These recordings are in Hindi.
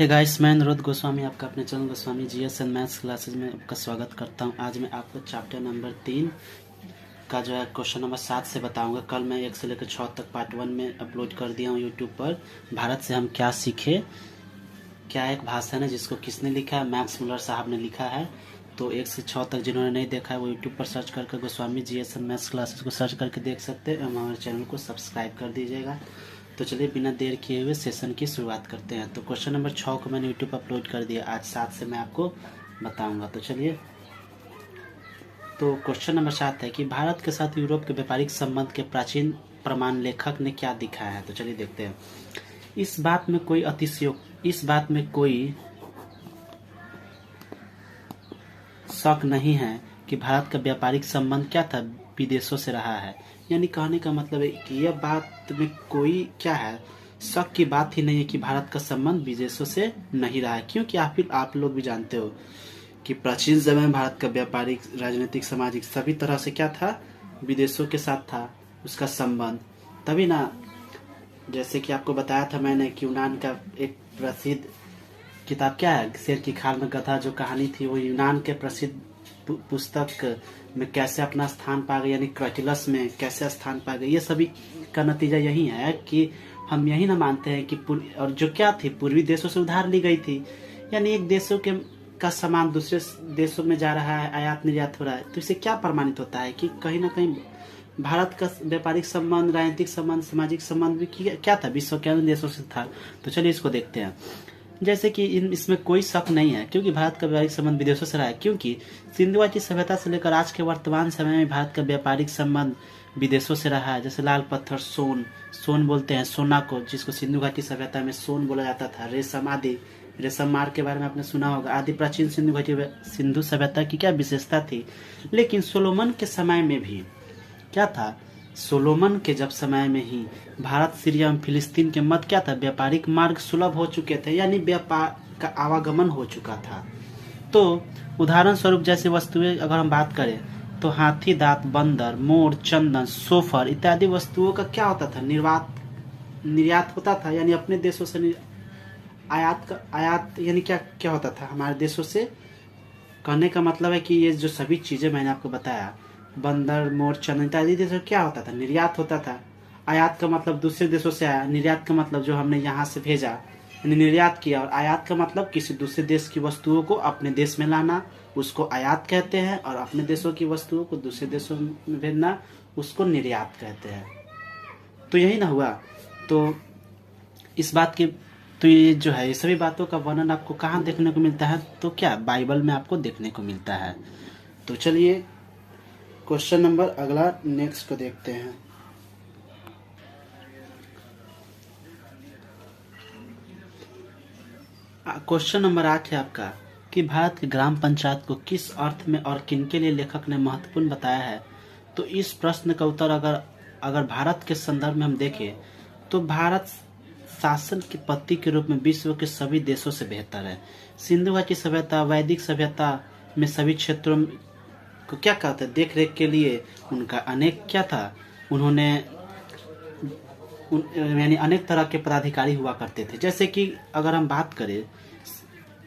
हे गाइस, मैं अनुरोध गोस्वामी आपका अपने channel Goswami GS and maths classes में आपका स्वागत करता हूं। आज मैं आपको चैप्टर नंबर 3 का जो है क्वेश्चन नंबर 7 से बताऊंगा। कल मैं 1 से लेकर 6 तक पार्ट 1 में अपलोड कर दिया हूं यूट्यूब पर। भारत से हम क्या सीखे, क्या एक भाषण है जिसको किसने लिखा है, मैक्स मुलर साहब ने लिखा है। तो 1 से 6 तक जिन्होंने नहीं देखा है वो यूट्यूब पर सर्च करके Goswami GS and maths classes को सर्च करके देख सकते हैं। हमारे चैनल को सब्सक्राइब कर दीजिएगा। तो चलिए बिना देर किए हुए सेशन की शुरुआत करते हैं। तो क्वेश्चन नंबर 6 को मैंने यूट्यूब पर अपलोड कर दिया। आज 7 से मैं आपको बताऊंगा। तो चलिए, तो क्वेश्चन नंबर 7 है कि भारत के साथ यूरोप के व्यापारिक संबंध के प्राचीन प्रमाण लेखक ने क्या दिखाया है। तो चलिए देखते हैं। इस बात में कोई शक नहीं है कि भारत का व्यापारिक संबंध क्या था, विदेशों से रहा है। यानी कहने का मतलब है कि यह बात में कोई क्या है, शक की बात ही नहीं है कि भारत का संबंध विदेशों से नहीं रहा है। क्योंकि आप लोग भी जानते हो कि प्राचीन समय में भारत का व्यापारिक, राजनीतिक, सामाजिक सभी तरह से क्या था, विदेशों के साथ था उसका संबंध। तभी ना, जैसे कि आपको बताया था मैंने कि यूनान का एक प्रसिद्ध किताब क्या है, शेर की खाल में गधा, जो कहानी थी वो यूनान के प्रसिद्ध पुस्तक में कैसे अपना स्थान पा गई, यानी क्रैटुलस में कैसे स्थान पा गई। ये सभी का नतीजा यही है कि हम यही ना मानते हैं कि और जो क्या थी, पूर्वी देशों से उधार ली गई थी। यानी एक देशों के का सामान दूसरे देशों में जा रहा है, आयात निर्यात हो रहा है। तो इससे क्या प्रमाणित होता है कि कहीं ना कहीं भारत का व्यापारिक संबंध, राजनीतिक संबंध, सामाजिक संबंध भी क्या था, विश्व के अन्य देशों से था। तो चलिए इसको देखते हैं। जैसे कि इसमें कोई शक नहीं है क्योंकि भारत का व्यापारिक संबंध विदेशों से रहा है। क्योंकि सिंधु घाटी सभ्यता से लेकर आज के वर्तमान समय में भारत का व्यापारिक संबंध विदेशों से रहा है। जैसे लाल पत्थर, सोन बोलते हैं सोना को, जिसको सिंधु घाटी सभ्यता में सोन बोला जाता था। रेशम आदि, रेशम मार्ग के बारे में आपने सुना होगा। आदि प्राचीन सिंधु सभ्यता की क्या विशेषता थी। लेकिन सोलोमन के समय में भी क्या था, सोलोमन के जब समय में ही भारत, सीरिया एवं फिलिस्तीन के मध्य क्या था, व्यापारिक मार्ग सुलभ हो चुके थे। यानी व्यापार का आवागमन हो चुका था। तो उदाहरण स्वरूप जैसे वस्तुएं अगर हम बात करें तो हाथी दांत, बंदर, मोर, चंदन, सोफर इत्यादि वस्तुओं का क्या होता था, निर्यात होता था। यानी अपने देशों से आयात यानी क्या क्या होता था, हमारे देशों से। कहने का मतलब है कि ये जो सभी चीजें मैंने आपको बताया, बंदर, मोर, चंदन इत्यादि देशों क्या होता था, निर्यात होता था। आयात का मतलब दूसरे देशों से आया, निर्यात का मतलब जो हमने यहाँ से भेजा, यानी निर्यात किया। और आयात का मतलब किसी दूसरे देश की वस्तुओं को अपने देश में लाना, उसको आयात कहते हैं। और अपने देशों की वस्तुओं को दूसरे देशों में भेजना, उसको निर्यात कहते हैं। तो यही ना हुआ। तो इस बात की, तो ये जो है, ये सभी बातों का वर्णन आपको कहाँ देखने को मिलता है, तो क्या बाइबल में आपको देखने को मिलता है। तो चलिए क्वेश्चन नंबर अगला नेक्स्ट को देखते हैं। क्वेश्चन नंबर 8 है आपका कि भारत की ग्राम पंचायत को किस अर्थ में और किनके लिए लेखक ने महत्वपूर्ण बताया है। तो इस प्रश्न का उत्तर अगर भारत के संदर्भ में हम देखें तो भारत शासन की पद्धति के रूप में विश्व के सभी देशों से बेहतर है। सिंधु घाटी सभ्यता, वैदिक सभ्यता में सभी क्षेत्रों को क्या कहते हैं, देख रेख के लिए उनका अनेक क्या था, उन्होंने यानी अनेक तरह के पदाधिकारी हुआ करते थे। जैसे कि अगर हम बात करें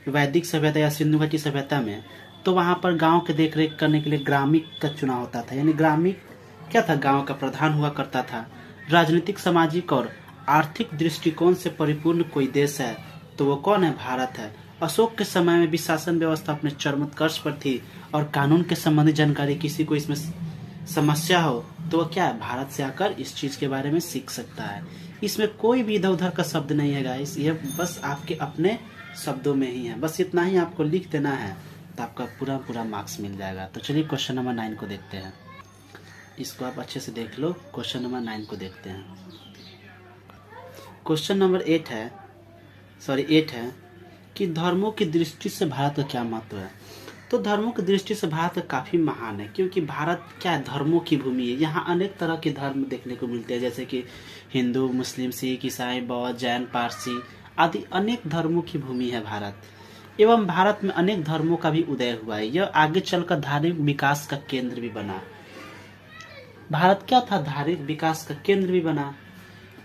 वैदिक सभ्यता या सिंधु घाटी सभ्यता में, तो वहां पर गांव के देख रेख करने के लिए ग्रामिक का चुनाव होता था। यानी ग्रामिक क्या था, गांव का प्रधान हुआ करता था। राजनीतिक, सामाजिक और आर्थिक दृष्टिकोण से परिपूर्ण कोई देश है तो वो कौन है, भारत है। अशोक के समय में भी शासन व्यवस्था अपने चरमोत्कर्ष पर थी और कानून के संबंधित जानकारी किसी को इसमें समस्या हो तो वो क्या है, भारत से आकर इस चीज के बारे में सीख सकता है। इसमें कोई भी इधर उधर का शब्द नहीं है गाइस, ये बस आपके अपने शब्दों में ही है। बस इतना ही आपको लिख देना है तो आपका पूरा मार्क्स मिल जाएगा। तो चलिए क्वेश्चन नंबर 9 को देखते हैं। इसको आप अच्छे से देख लो। क्वेश्चन नंबर 9 को देखते हैं। क्वेश्चन नंबर 8 है कि धर्मों की दृष्टि से भारत का क्या महत्व है। तो धर्मों की दृष्टि से भारत काफी महान है क्योंकि भारत क्या है, धर्मों की भूमि है। यहाँ अनेक तरह के धर्म देखने को मिलते हैं, जैसे कि हिंदू, मुस्लिम, सिख, ईसाई, बौद्ध, जैन, पारसी आदि अनेक धर्मों की भूमि है भारत। एवं भारत में अनेक धर्मों का भी उदय हुआ है। यह आगे चलकर धार्मिक विकास का केंद्र भी बना। भारत क्या था, धार्मिक विकास का केंद्र भी बना।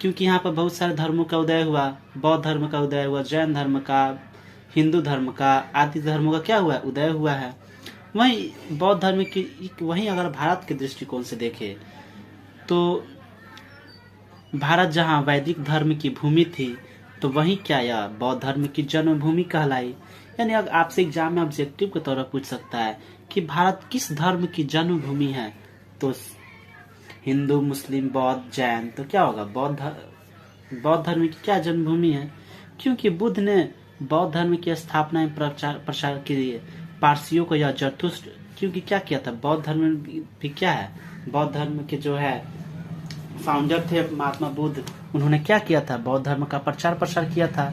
क्योंकि यहाँ पर बहुत सारे धर्मों का उदय हुआ, बौद्ध धर्म का उदय हुआ, जैन धर्म का, हिंदू धर्म का, आदि धर्मों का क्या हुआ, उदय हुआ है। वहीं बौद्ध धर्म की, वहीं अगर भारत के दृष्टिकोण से देखें तो भारत जहाँ वैदिक धर्म की भूमि थी, तो वहीं क्या यह बौद्ध धर्म की जन्मभूमि कहलाई। यानी अगर आपसे एग्जाम में ऑब्जेक्टिव के तौर पर पूछ सकता है कि भारत किस धर्म की जन्मभूमि है, तो हिंदू, मुस्लिम, बौद्ध, जैन, तो क्या होगा, बौद्ध धर्म की क्या जन्मभूमि है। क्योंकि बुद्ध ने बौद्ध धर्म की स्थापना एवं प्रचार के लिए पारसियों को या जरथुस्ट, क्योंकि क्या किया था, बौद्ध धर्म भी क्या है, बौद्ध धर्म के जो है फाउंडर थे महात्मा बुद्ध, उन्होंने क्या किया था, बौद्ध धर्म का प्रचार किया था।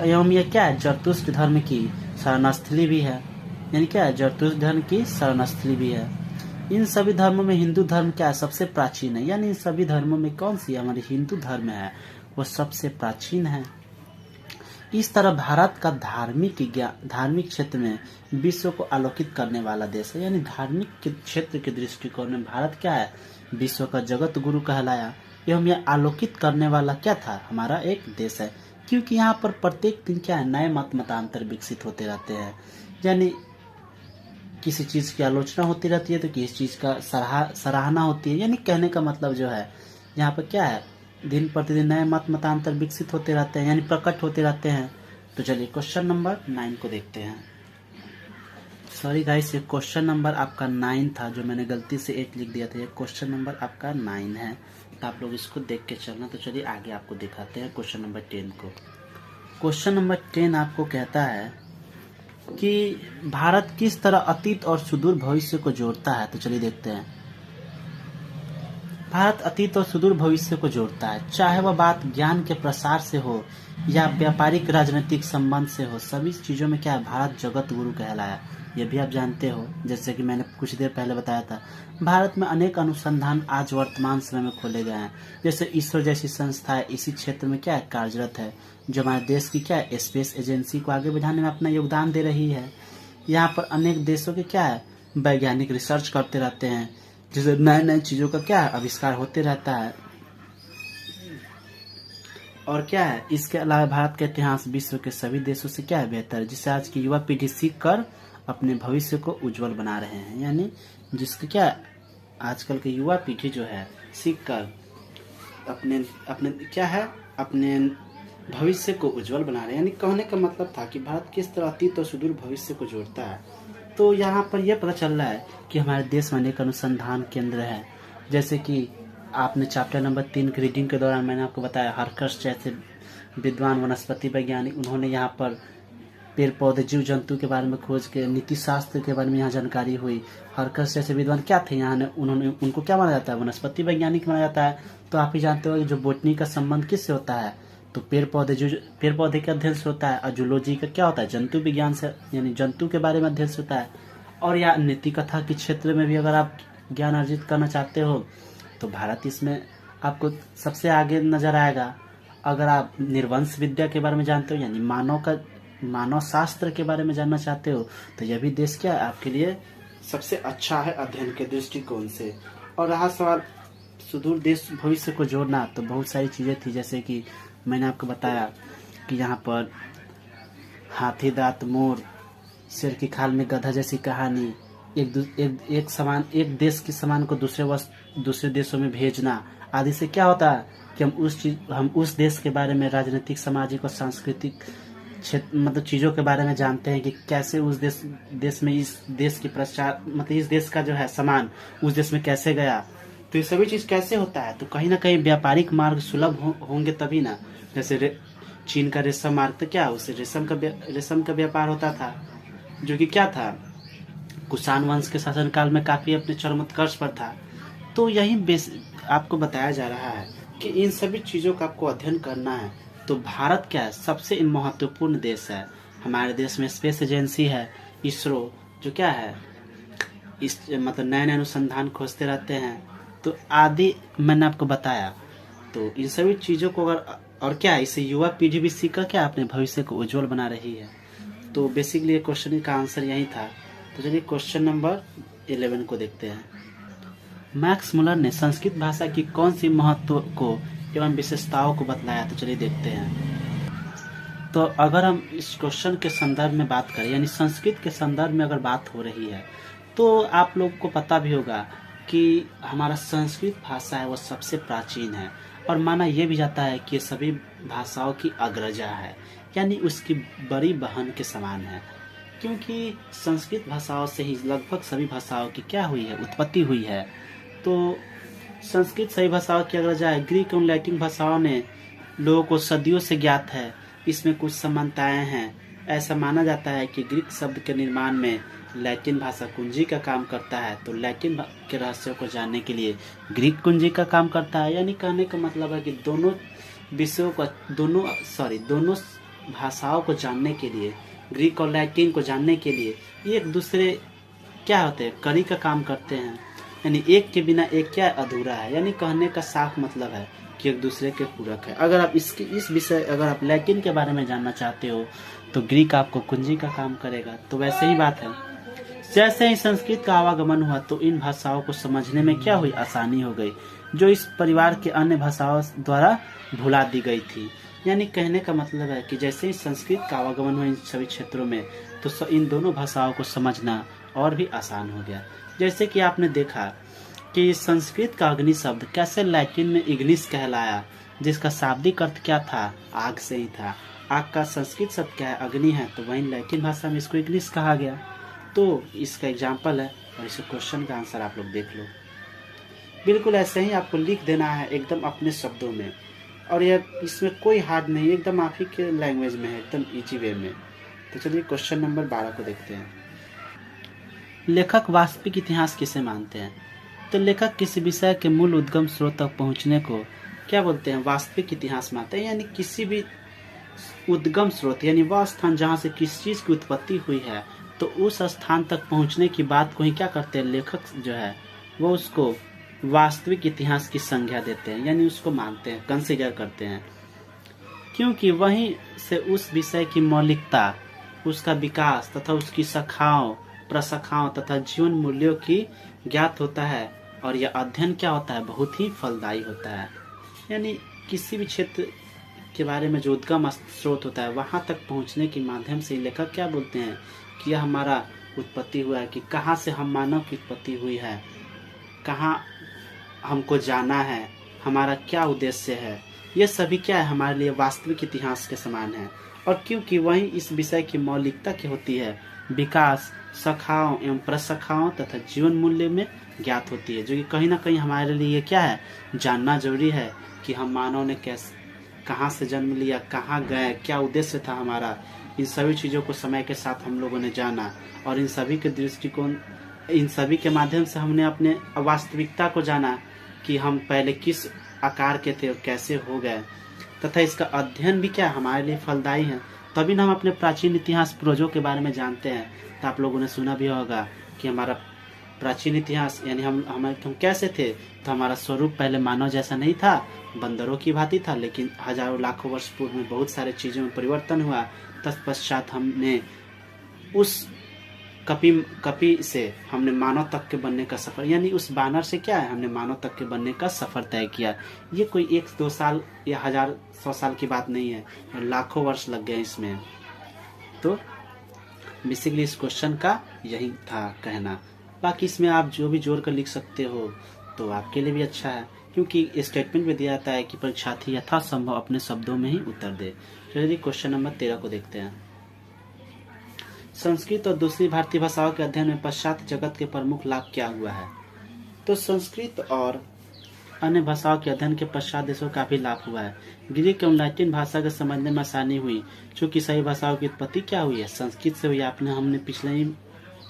एवं ये क्या है, जरथुस्ट धर्म की शरणस्थली भी है। यानी क्या है, जरथुस्ट धर्म की शरणस्थली भी है। इन सभी धर्मों में हिंदू धर्म क्या है, सबसे प्राचीन है। यानी इन सभी धर्मों में कौन सी हमारी हिंदू धर्म है, वो सबसे प्राचीन है। इस तरह भारत का धार्मिक क्षेत्र में विश्व को आलोकित करने वाला देश है। यानी धार्मिक के क्षेत्र के दृष्टिकोण में भारत क्या है, विश्व का जगत गुरु कहलाया एवं यह आलोकित करने वाला क्या था, हमारा एक देश है। क्योंकि यहाँ पर प्रत्येक दिन क्या है, नए मतांतर विकसित होते रहते हैं। यानी किसी चीज की आलोचना होती रहती है तो किसी चीज का सराहना होती है। यानी कहने का मतलब जो है, यहाँ पर क्या है, दिन प्रतिदिन नए मतांतर विकसित होते रहते हैं, यानी प्रकट होते रहते हैं। तो चलिए क्वेश्चन नंबर 9 को देखते हैं। सॉरी गाइस, ये क्वेश्चन नंबर आपका 9 था, जो मैंने गलती से 8 लिख दिया था। ये क्वेश्चन नंबर आपका 9 है, तो आप लोग इसको देख के चलना। तो चलिए आगे आपको दिखाते हैं क्वेश्चन नंबर 10 को। क्वेश्चन नंबर 10 आपको कहता है कि भारत किस तरह अतीत और सुदूर भविष्य को जोड़ता है। तो चलिए देखते हैं। भारत अतीत और सुदूर भविष्य को जोड़ता है, चाहे वह बात ज्ञान के प्रसार से हो या व्यापारिक राजनीतिक संबंध से हो। सभी चीजों में क्या है, भारत जगत गुरु कहलाया। यह भी आप जानते हो, जैसे कि मैंने कुछ देर पहले बताया था। भारत में अनेक अनुसंधान आज वर्तमान समय में खोले गए हैं। जैसे इसरो जैसी संस्थाएं इसी क्षेत्र में क्या है, कार्यरत है, जो हमारे देश की क्या है, स्पेस एजेंसी को आगे बढ़ाने में अपना योगदान दे रही है। यहाँ पर अनेक देशों के क्या है, वैज्ञानिक रिसर्च करते रहते हैं, जिससे नए नए चीजों का क्या है, आविष्कार होते रहता है। और क्या है, इसके अलावा भारत का इतिहास विश्व के सभी देशों से क्या है, बेहतर है, जिससे आज की युवा पीढ़ी सीख कर अपने भविष्य को उज्जवल बना रहे हैं। यानी जिसके क्या है, आजकल की युवा पीढ़ी जो है सीख कर अपने क्या है, अपने भविष्य को उज्जवल बना रहे हैं। यानी कहने का मतलब था कि भारत किस तरह अतीत और सुदूर भविष्य को जोड़ता है। तो यहाँ पर यह पता चल रहा है कि हमारे देश में अनेक अनुसंधान केंद्र है। जैसे कि आपने चैप्टर नंबर 3 की रीडिंग के दौरान मैंने आपको बताया, हरकर्ष जैसे विद्वान वनस्पति वैज्ञानिक, उन्होंने यहाँ पर पेड़ पौधे जीव जंतु के बारे में खोज के, नीति शास्त्र के बारे में यहाँ जानकारी हुई। हरकर्ष जैसे विद्वान क्या थे, यहाँ उनको क्या माना जाता है, वनस्पति वैज्ञानिक माना जाता है। तो आप ही जानते हो जो बोटनी का संबंध किससे होता है, तो पेड़ पौधे के अध्ययन से होता है। और जूलॉजी का क्या होता है, जंतु विज्ञान से, यानी जंतु के बारे में अध्ययन से होता है। और या नीति कथा के क्षेत्र में भी अगर आप ज्ञान अर्जित करना चाहते हो तो भारत इसमें आपको सबसे आगे नजर आएगा। अगर आप निर्वंश विद्या के बारे में जानते हो, यानी मानव शास्त्र के बारे में जानना चाहते हो, तो यह भी देश क्या है, आपके लिए सबसे अच्छा है अध्ययन के दृष्टिकोण से। और रहा सवाल सुदूर देश भविष्य को जोड़ना, तो बहुत सारी चीजें थी। जैसे कि मैंने आपको बताया कि यहाँ पर हाथी दांत मोर, शेर की खाल में गधा जैसी कहानी, एक देश के सामान को दूसरे देशों में भेजना आदि से क्या होता है कि हम उस देश के बारे में राजनीतिक, सामाजिक और सांस्कृतिक क्षेत्र, मतलब चीजों के बारे में जानते हैं कि कैसे उस देश में इस देश की प्रचार, मतलब इस देश का जो है सामान उस देश में कैसे गया, तो ये सभी चीज कैसे होता है। तो कहीं ना कहीं व्यापारिक मार्ग सुलभ होंगे तभी ना। जैसे चीन का रेशम मार्ग, तो क्या उससे रेशम का व्यापार होता था, जो कि क्या था, कुषाण वंश के शासनकाल में काफी अपने चरमोत्कर्ष पर था। तो यही आपको बताया जा रहा है कि इन सभी चीजों का आपको अध्ययन करना है। तो भारत क्या है, सबसे महत्वपूर्ण देश है। हमारे देश में स्पेस एजेंसी है, इसरो, जो क्या है, मतलब नए नए अनुसंधान खोजते रहते हैं। तो आदि मैंने आपको बताया। तो इन सभी चीजों को अगर, और क्या है, इससे युवा पीढ़ी भी सीखकर क्या अपने भविष्य को उज्जवल बना रही है। तो बेसिकली क्वेश्चन का आंसर यही था। तो चलिए क्वेश्चन नंबर 11 को देखते हैं। मैक्स मुलर ने संस्कृत भाषा की कौन सी महत्व को एवं विशेषताओं को बतलाया। तो चलिए देखते हैं। तो अगर हम इस क्वेश्चन के संदर्भ में बात करें, यानी संस्कृत के संदर्भ में अगर बात हो रही है, तो आप लोग को पता भी होगा कि हमारा संस्कृत भाषा है वो सबसे प्राचीन है, और माना यह भी जाता है कि ये सभी भाषाओं की अग्रजा है, यानी उसकी बड़ी बहन के समान है। क्योंकि संस्कृत भाषाओं से ही लगभग सभी भाषाओं की क्या हुई है, उत्पत्ति हुई है। तो संस्कृत सभी भाषाओं की अग्रजा है। ग्रीक और लैटिन भाषाओं ने लोगों को सदियों से ज्ञात है, इसमें कुछ समानताएं हैं। ऐसा माना जाता है कि ग्रीक शब्द के निर्माण में लैटिन भाषा कुंजी का काम करता है, तो लैटिन के रहस्यों को जानने के लिए ग्रीक कुंजी का काम करता है। यानी कहने का मतलब है कि दोनों विषयों को दोनों भाषाओं को जानने के लिए, ग्रीक और लैटिन को जानने के लिए ये एक दूसरे क्या होते हैं, कड़ी का काम करते हैं। यानी एक के बिना एक क्या अधूरा है। यानी कहने का साफ मतलब है कि एक दूसरे के पूरक है। अगर आप अगर आप लैटिन के बारे में जानना चाहते हो तो ग्रीक आपको कुंजी का काम करेगा। तो वैसे ही बात है, जैसे ही संस्कृत का आवागमन हुआ तो इन भाषाओं को समझने में क्या हुई, आसानी हो गई, जो इस परिवार के अन्य भाषाओं द्वारा भुला दी गई थी। यानी कहने का मतलब है कि जैसे ही संस्कृत का आवागमन हुआ इन सभी क्षेत्रों में, तो इन दोनों भाषाओं को समझना और भी आसान हो गया। जैसे कि आपने देखा कि संस्कृत का अग्नि शब्द कैसे लैटिन में इग्निस कहलाया, जिसका शाब्दिक अर्थ क्या था, आग से ही था। आग का संस्कृत शब्द क्या है, अग्नि है, तो वहीं लैटिन भाषा में इसको इग्निस कहा गया। तो इसका एग्जाम्पल है, और इस क्वेश्चन का आंसर आप लोग देख लो। बिल्कुल ऐसे ही आपको लिख देना है एकदम अपने शब्दों में, और यह इसमें कोई हार्ड नहीं, एकदम आप ही के लैंग्वेज में है, एकदम इजी वे में। तो चलिए क्वेश्चन नंबर 12 को देखते हैं। लेखक वास्तविक इतिहास किसे मानते हैं? तो लेखक किसी विषय के मूल उद्गम स्रोत तक पहुंचने को क्या बोलते हैं, वास्तविक इतिहास मानते हैं। यानी किसी भी उद्गम स्रोत, यानी वह स्थान जहां से किसी चीज की उत्पत्ति हुई है, तो उस स्थान तक पहुंचने की बात को ही क्या करते हैं, लेखक जो है वो उसको वास्तविक इतिहास की संज्ञा देते हैं, यानी उसको मानते हैं, कंसीडर करते हैं। क्योंकि वहीं से उस विषय की मौलिकता, उसका विकास तथा उसकी शाखाओं, प्रशाखाओं तथा जीवन मूल्यों की ज्ञात होता है, और यह अध्ययन क्या होता है, बहुत ही फलदायी होता है। यानी किसी भी क्षेत्र के बारे में जो उद्गम स्रोत होता है, वहां तक पहुंचने के माध्यम से लेखक क्या बोलते हैं कि यह हमारा उत्पत्ति हुआ है, कि कहाँ से हम मानव की उत्पत्ति हुई है, कहाँ हमको जाना है, हमारा क्या उद्देश्य है, ये सभी क्या है, हमारे लिए वास्तविक इतिहास के समान है। और क्योंकि वही इस विषय की मौलिकता की होती है, विकास, शाखाओं एवं प्रशाखाओं तथा जीवन मूल्य में ज्ञात होती है, जो कि कहीं ना कहीं हमारे लिए क्या है, जानना जरूरी है कि हम मानव ने कैसे, कहाँ से जन्म लिया, कहाँ गए, क्या उद्देश्य था हमारा। इन सभी चीज़ों को समय के साथ हम लोगों ने जाना, और इन सभी के दृष्टिकोण, इन सभी के माध्यम से हमने अपने वास्तविकता को जाना कि हम पहले किस आकार के थे और कैसे हो गए, तथा इसका अध्ययन भी क्या हमारे लिए फलदायी है। तभी ना हम अपने प्राचीन इतिहास पूर्वजों के बारे में जानते हैं। तो आप लोगों ने सुना भी होगा कि हमारा प्राचीन इतिहास, यानी हम कैसे थे, तो हमारा स्वरूप पहले मानव जैसा नहीं था, बंदरों की भांति था, लेकिन हजारों लाखों वर्ष पूर्व में बहुत सारे चीज़ों में परिवर्तन हुआ। तत्पश्चात हमने उस कपि से हमने मानव तक के बनने का सफर, यानी उस बानर से क्या है, हमने मानव तक के बनने का सफर तय किया। ये कोई 1-2 साल या 1000-100 साल की बात नहीं है, लाखों वर्ष लग गए इसमें। तो बेसिकली इस क्वेश्चन का यही था कहना। बाकी इसमें आप जो भी जोड़ कर लिख सकते हो तो आपके लिए भी अच्छा है, क्योंकि स्टेटमेंट में दिया जाता है कि परीक्षार्थी यथासंभव अपने शब्दों में ही उत्तर दे। चलिए क्वेश्चन नंबर 13 को देखते हैं। संस्कृत और दूसरी भारतीय भाषाओं के अध्ययन में पश्चात जगत के प्रमुख लाभ क्या हुआ है? तो संस्कृत और अन्य भाषाओं के अध्ययन के पश्चात देशों को काफी लाभ हुआ है। ग्रीक एवं लैटिन भाषा के समझने में आसानी हुई, चूंकि सही भाषाओं की उत्पत्ति क्या हुई है, संस्कृत से हुई। हमने पिछले ही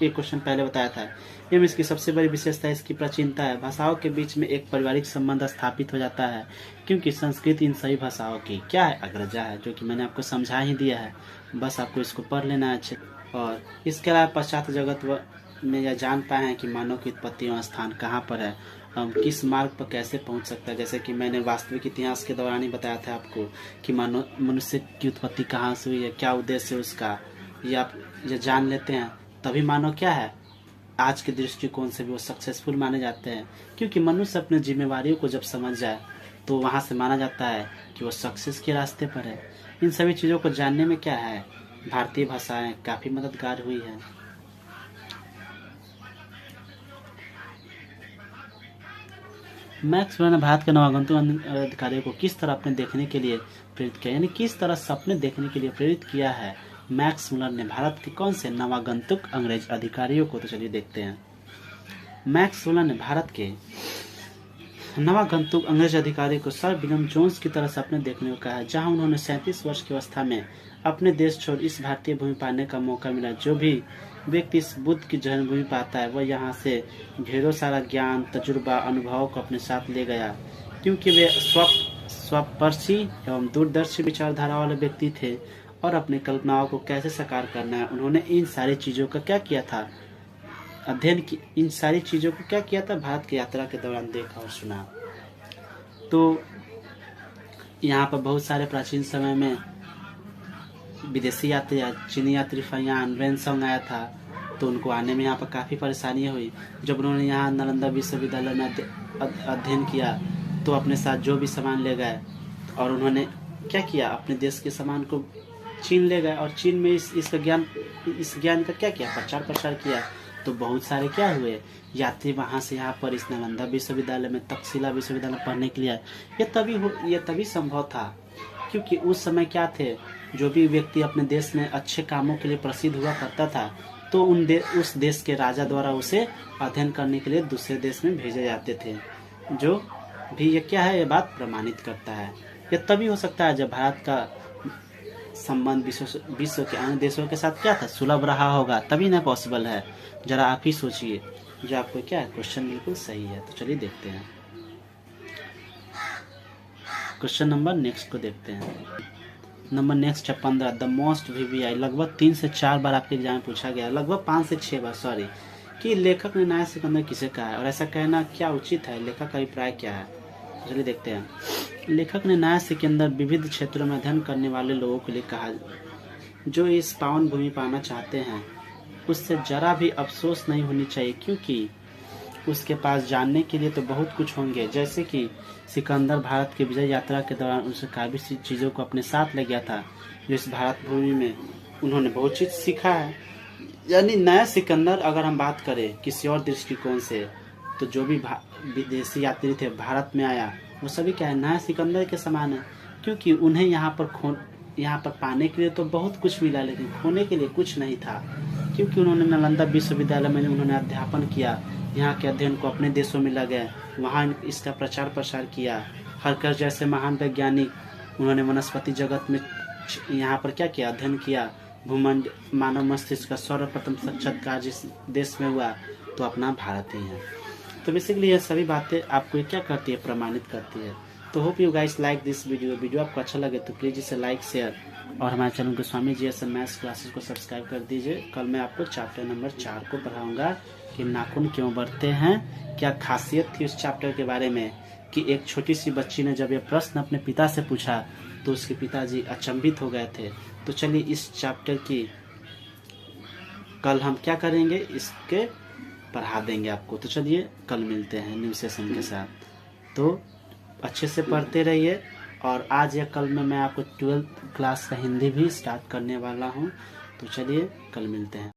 एक क्वेश्चन पहले बताया था। एवं इसकी सबसे बड़ी विशेषता इसकी प्राचीनता है। भाषाओं के बीच में एक पारिवारिक संबंध स्थापित हो जाता है, क्योंकि संस्कृत इन सभी भाषाओं की क्या है, अग्रजा है, जो कि मैंने आपको समझा ही दिया है। बस आपको इसको पढ़ लेना है अच्छे। और इसके अलावा पश्चात जगत में यह जान पाए हैं कि मानव की उत्पत्ति और स्थान कहाँ पर है, हम किस मार्ग पर कैसे पहुंच सकता है। जैसे कि मैंने वास्तविक इतिहास के दौरान ही बताया था आपको कि मनुष्य की उत्पत्ति कहाँ से हुई है, क्या उद्देश्य है उसका, ये आप ये जान लेते हैं, तभी मानव क्या है, आज के दृष्टिकोण से भी वो सक्सेसफुल माने जाते हैं। क्योंकि मनुष्य अपने जिम्मेवारियों को जब समझ जाए तो वहाँ से माना जाता है कि वो सक्सेस के रास्ते पर है। इन सभी चीज़ों को जानने में क्या है, भारतीय भाषाएं काफ़ी मददगार हुई है। मैक्स वेल ने भारत के नवागंतुक अधिकारियों को किस तरह अपने देखने के लिए प्रेरित किया, यानी किस तरह सपने देखने के लिए प्रेरित किया है मैक्स मुलर ने भारत के कौन से नवागंतुक अंग्रेज अधिकारियों को? तो चलिए देखते हैं। मैक्स मुलर ने भारत के नवागंतुक अंग्रेज अधिकारी को सर विलियम जोन्स की तरह सपने देखने को कहा है, जहां उन्होंने 37 वर्ष की अवस्था में अपने देश छोड़ इस भारतीय भूमि पाने का मौका मिला। जो भी व्यक्ति इस बुद्ध की जन्मभूमि पाता है वह यहाँ से ढेरों सारा ज्ञान, तजुर्बा, अनुभव को अपने साथ ले गया, क्योंकि वे स्वपर्शी एवं दूरदर्शी विचारधारा वाले व्यक्ति थे और अपनी कल्पनाओं को कैसे साकार करना है उन्होंने इन सारी चीज़ों का क्या किया था, अध्ययन की। इन सारी चीज़ों को क्या किया था, भारत की यात्रा के दौरान देखा और सुना। तो यहाँ पर बहुत सारे प्राचीन समय में विदेशी यात्री, चीनी यात्री फयान वेनसोंग आया था, तो उनको आने में यहाँ पर काफ़ी परेशानियाँ हुई। जब उन्होंने यहाँ नालंदा विश्वविद्यालय में अध्ययन किया तो अपने साथ जो भी सामान ले गए और उन्होंने क्या किया, अपने देश के सामान को चीन ले गए और चीन में इस ज्ञान का क्या किया, प्रचार प्रसार किया। तो बहुत सारे क्या हुए यात्री वहाँ से यहाँ पर इस नालंदा विश्वविद्यालय में, तक्षशिला विश्वविद्यालय पढ़ने के लिए। ये तभी संभव था क्योंकि उस समय क्या थे, जो भी व्यक्ति अपने देश में अच्छे कामों के लिए प्रसिद्ध हुआ करता था तो उस देश के राजा द्वारा उसे अध्ययन करने के लिए दूसरे देश में भेजे जाते थे। जो भी ये क्या है, ये बात प्रमाणित करता है। ये तभी हो सकता है जब भारत का संबंध विश्व के अन्य देशों के साथ क्या था, सुलभ रहा होगा, तभी ना पॉसिबल है। जरा आप ही सोचिए। जो आपको क्या है, क्वेश्चन बिल्कुल सही है। तो चलिए देखते हैं क्वेश्चन नंबर नेक्स्ट को देखते हैं। नंबर नेक्स्ट है 15। द मोस्ट वीवीआई लगभग 3 से 4 बार आपके एग्जाम में पूछा गया, लगभग 5 से 6 बार सॉरी, कि लेखक ने न्याय सिकंदर किसे कहा है और ऐसा कहना क्या उचित है, लेखक का अभिप्राय क्या है। चलिए देखते हैं। लेखक ने न्याय सिकंदर विविध क्षेत्रों में अध्ययन करने वाले लोगों के लिए कहा जो इस पावन भूमि पाना चाहते हैं उससे जरा भी अफसोस नहीं होनी चाहिए, क्योंकि उसके पास जानने के लिए तो बहुत कुछ होंगे। जैसे कि सिकंदर भारत की विजय यात्रा के दौरान उनसे काफ़ी सी चीज़ों को अपने साथ ले गया था, जो इस भारत भूमि में उन्होंने बहुत चीज़ सीखा है। यानी नया सिकंदर अगर हम बात करें किसी और दृष्टिकोण से, तो जो भी विदेशी यात्री थे भारत में आया वो सभी क्या है, नया सिकंदर के समान है, क्योंकि उन्हें यहाँ पर पाने के लिए तो बहुत कुछ मिला, लेकिन खोने के लिए कुछ नहीं था। क्योंकि उन्होंने नालंदा विश्वविद्यालय में उन्होंने अध्यापन किया, यहाँ के अध्ययन को अपने देशों में ले गए, वहाँ इसका प्रचार प्रसार किया। हरकर जैसे महान वैज्ञानिक, उन्होंने वनस्पति जगत में यहाँ पर क्या किया, अध्ययन किया। भूमंड मानव मस्तिष्क का सर्वप्रथम साक्षात्कार जिस देश में हुआ तो अपना भारत ही है। तो बेसिकली ये सभी बातें आपको क्या करती है, प्रमाणित करती है। तो hope you guys like this video आपको अच्छा लगे तो प्लीज़ इसे लाइक, शेयर और हमारे चैनल के स्वामी GSM मैथ्स क्लासेस को सब्सक्राइब कर दीजिए। कल मैं आपको चैप्टर नंबर 4 को पढ़ाऊंगा कि नाखून क्यों बढ़ते हैं, क्या खासियत थी उस चैप्टर के बारे में, कि एक छोटी सी बच्ची ने जब ये प्रश्न अपने पिता से पूछा तो उसके पिताजी अचंभित हो गए थे। तो चलिए इस चैप्टर की कल हम क्या करेंगे, इसके पढ़ा देंगे आपको। तो चलिए कल मिलते हैं न्यू सेशन के साथ। तो अच्छे से पढ़ते रहिए। और आज या कल में मैं आपको 12th क्लास का हिंदी भी स्टार्ट करने वाला हूँ। तो चलिए कल मिलते हैं।